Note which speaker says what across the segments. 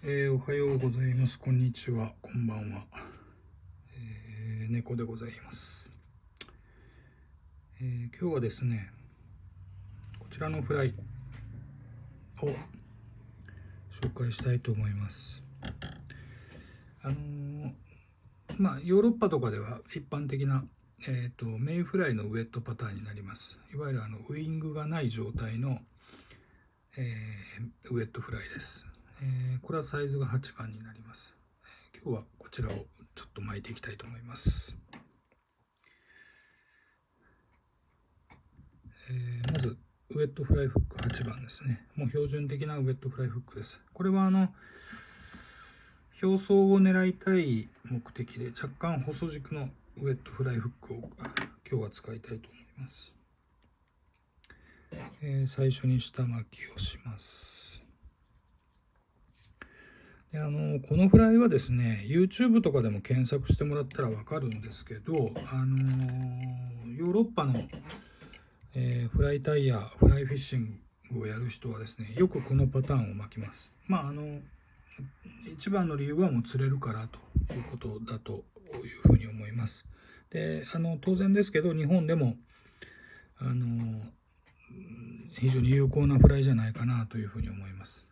Speaker 1: おはようございます。こんにちは。こんばんは。猫でございます。今日はですね、こちらのフライを紹介したいと思います。ヨーロッパとかでは一般的な、メインフライのウェットパターンになります。いわゆるウイングがない状態の、ウェットフライです。これはサイズが8番になります。今日はこちらをちょっと巻いていきたいと思います。まずウェットフライフック8番ですね。もう標準的なウェットフライフックです。これは表層を狙いたい目的で若干細軸のウェットフライフックを今日は使いたいと思います。最初に下巻きをします。でこのフライはですね YouTube とかでも検索してもらったら分かるんですけど、ヨーロッパのフライタイヤフライフィッシングをやる人はですねよくこのパターンを巻きます。一番の理由はもう釣れるからということだというふうに思います。で当然ですけど日本でも非常に有効なフライじゃないかなというふうに思います。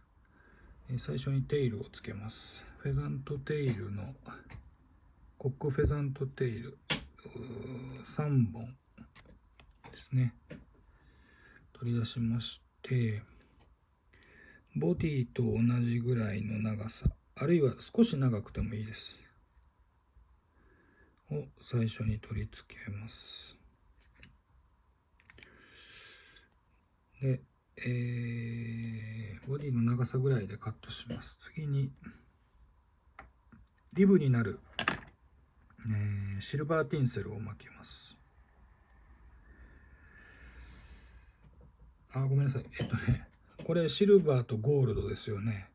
Speaker 1: 最初にテイルをつけます。フェザントテイルのコックフェザントテイル3本ですね取り出しまして、ボディと同じぐらいの長さあるいは少し長くてもいいですを最初に取り付けます。で、ボディの長さぐらいでカットします。次にリブになる、シルバーティンセルを巻きます。ごめんなさい。これシルバーとゴールドですよね。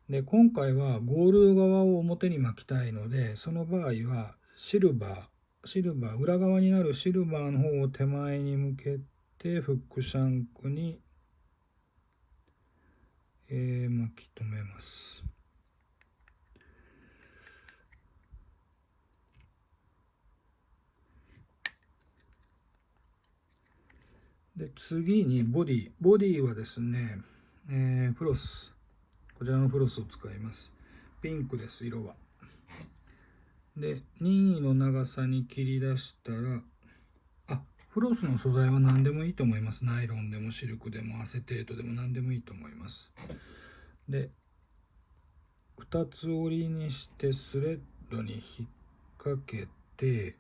Speaker 1: で、今回はゴールド側を表に巻きたいので、その場合はシルバー、裏側になるシルバーの方を手前に向けてフックシャンクに、巻き留めます。で、次にボディはですね、フロス、こちらのフロスを使います。ピンクです、色は。で、任意の長さに切り出したら、フロスの素材は何でもいいと思います。ナイロンでもシルクでもアセテートでも何でもいいと思います。で、2つ折りにしてスレッドに引っ掛けて、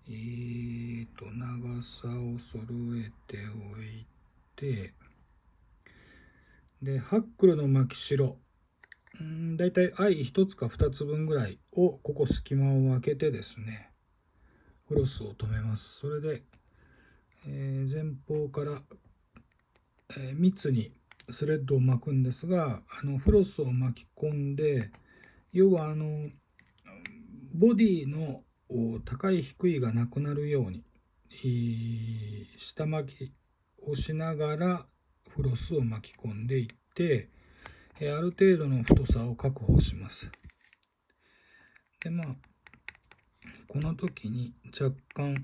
Speaker 1: 長さを揃えておいて、で、ハックルの巻き代、だいたい1つか2つ分ぐらいをここ隙間を空けてですね、フロスを留めます。それで、前方から、密にスレッドを巻くんですが、フロスを巻き込んで、要はボディの高い低いがなくなるように、下巻きをしながらフロスを巻き込んでいって、ある程度の太さを確保します。で、この時に若干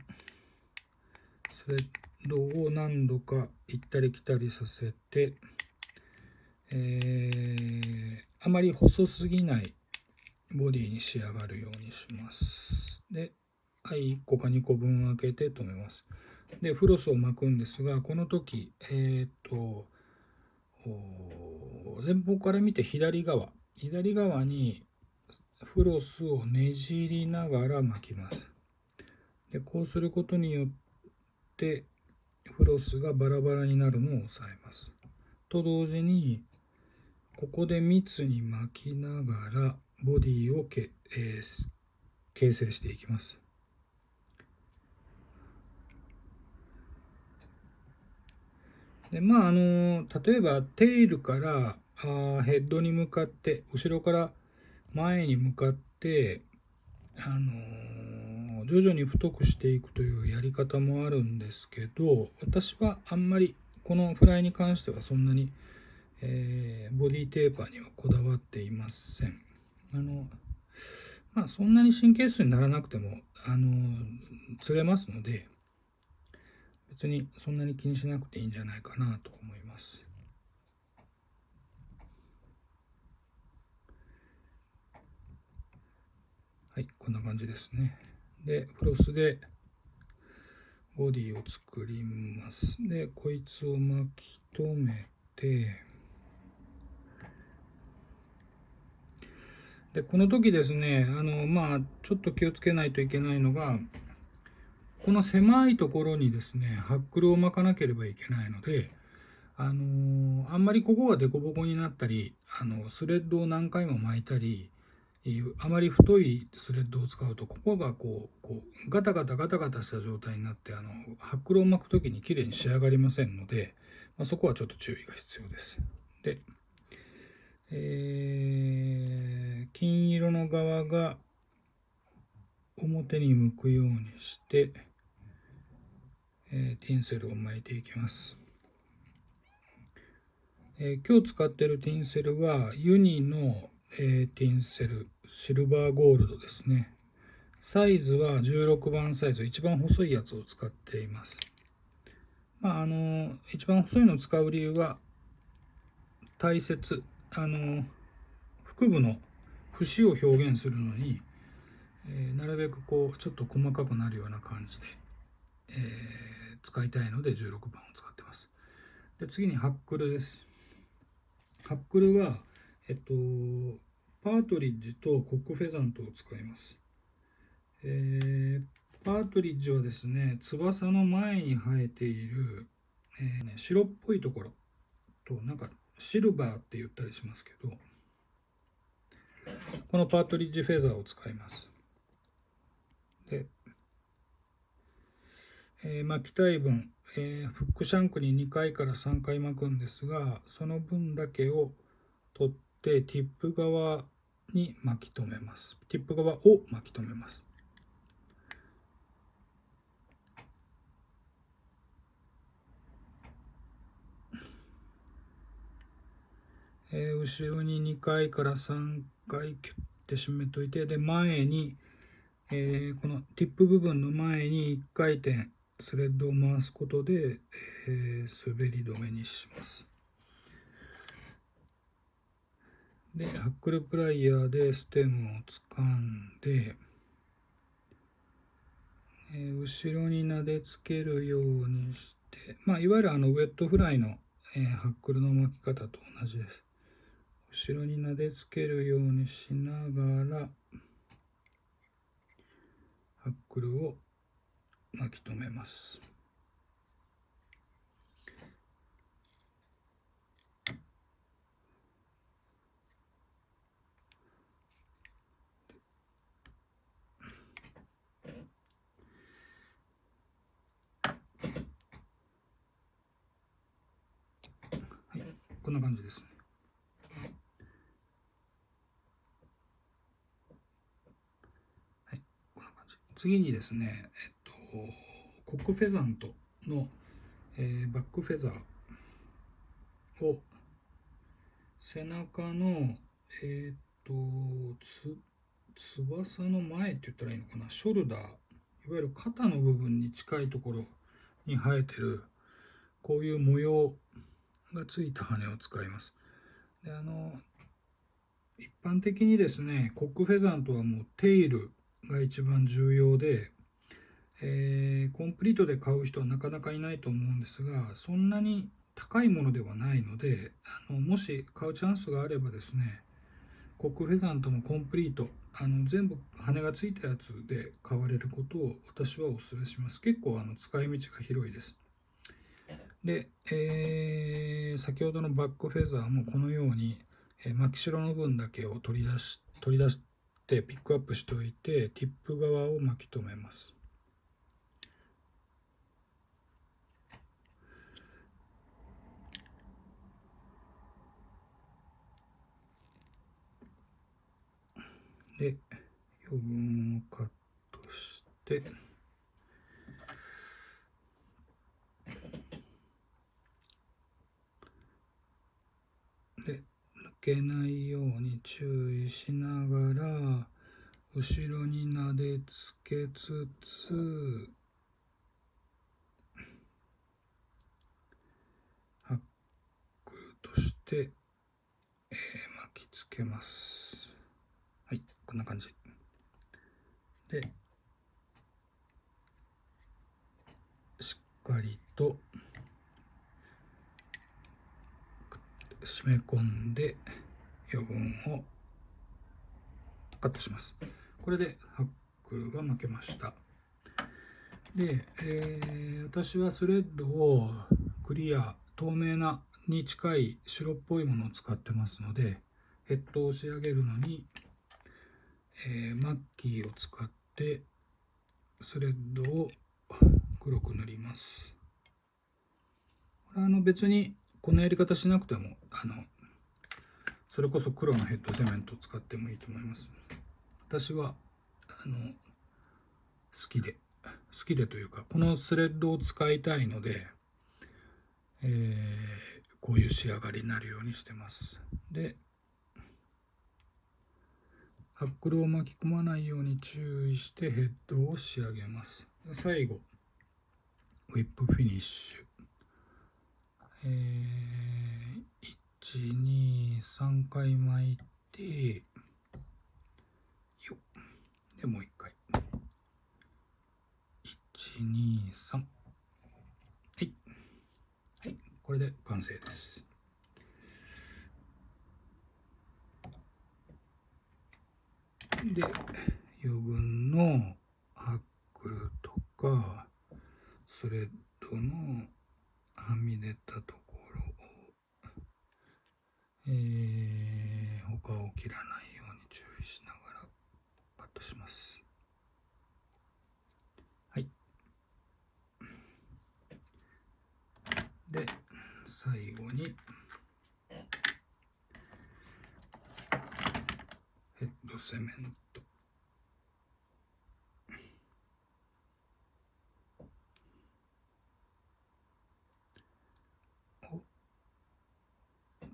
Speaker 1: スレッドを何度か行ったり来たりさせて、あまり細すぎないボディに仕上がるようにします。で、1個か2個分開けて留めます。で、フロスを巻くんですが、この時、前方から見て左側にフロスをねじりながら巻きます。で、こうすることによってフロスがバラバラになるのを抑えます。と同時に、ここで密に巻きながらボディを形成していきます。で、例えばテールからヘッドに向かって後ろから前に向かって徐々に太くしていくというやり方もあるんですけど、私はあんまりこのフライに関してはそんなに、ボディテーパーにはこだわっていません。そんなに神経質にならなくても釣れますので、別にそんなに気にしなくていいんじゃないかなと思います。はい、こんな感じですね。で、フロスでボディを作ります。で、こいつを巻き止めて、で、この時ですね、ちょっと気をつけないといけないのが、この狭いところにですね、ハックルを巻かなければいけないので、あんまりここが凸凹になったり、スレッドを何回も巻いたり、あまり太いスレッドを使うと、ここがこうガタガタした状態になって、ハックルを巻く時にきれいに仕上がりませんので、そこはちょっと注意が必要です。で、金色の側が表に向くようにして、ティンセルを巻いていきます。今日使っているティンセルはユニの、ティンセルシルバーゴールドですね。サイズは16番サイズ、一番細いやつを使っています。一番細いのを使う理由は大切、腹部の節を表現するのに、なるべくこうちょっと細かくなるような感じで、使いたいので16番を使ってます。で、次にハックルです。ハックルは、パートリッジとコックフェザントを使います。パートリッジはですね、翼の前に生えている、白っぽいところと、なんかシルバーって言ったりしますけど、このパートリッジフェザーを使います。で、巻きたい分、フックシャンクに2回から3回巻くんですが、その分だけを取ってティップ側に巻き留めます。ティップ側を巻き留めます。後ろに2回から3回キュッて締めといて、で前に、このティップ部分の前に1回転スレッドを回すことで、滑り止めにします。でハックルプライヤーでステムを掴んで、後ろになでつけるようにして、いわゆるウェットフライの、ハックルの巻き方と同じです。後ろになでつけるようにしながらハックルを巻き留めます。はい、こんな感じですね。はい、こんな感じ。次にですね、コックフェザントの、バックフェザーを背中の、翼の前って言ったらいいのかな、ショルダー、いわゆる肩の部分に近いところに生えてるこういう模様がついた羽を使います。で一般的にですね、コックフェザントはもうテールが一番重要で、コンプリートで買う人はなかなかいないと思うんですが、そんなに高いものではないので、もし買うチャンスがあればですね、コックフェザントもコンプリート、全部羽がついたやつで買われることを私はお勧めします。結構使い道が広いです。で、先ほどのバックフェザーもこのように、巻き代の分だけを取り出してピックアップしておいて、ティップ側を巻き留めます。で、余分をカットして、けないように注意しながら、後ろになでつけつつ、ハックルとして、巻きつけます。はい、こんな感じで、しっかりと締め込んで余分をカットします。これでハックルが巻けました。で、私はスレッドをクリア、透明なに近い白っぽいものを使ってますので、ヘッドを仕上げるのに、マッキーを使ってスレッドを黒く塗ります。これは別にこのやり方しなくてもそれこそ黒のヘッドセメントを使ってもいいと思います。私は好きでというか、このスレッドを使いたいので、こういう仕上がりになるようにしてます。で、ハックルを巻き込まないように注意してヘッドを仕上げます。最後、ウィップフィニッシュ。1、2、3回巻いて、よで、もう1回。1、2、3。はい。はい。これで完成です。で、余分のハックルとか、スレッドのはみ出たところを、他を切らないように注意しながらカットします。はい。で、最後にヘッドセメントを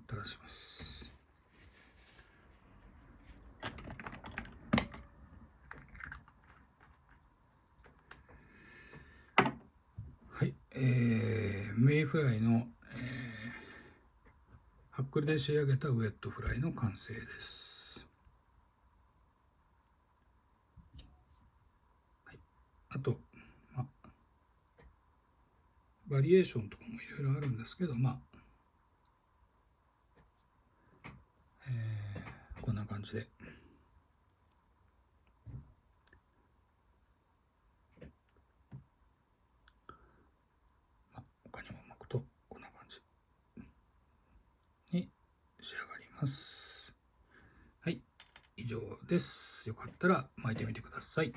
Speaker 1: 垂らします。はい、メイフライの、ハックルで仕上げたウェットフライの完成です。はい、あと、バリエーションとかもいろいろあるんですけど、こんな感じで。他にも巻くとこんな感じに仕上がります。はい、以上です。よかったら巻いてみてください。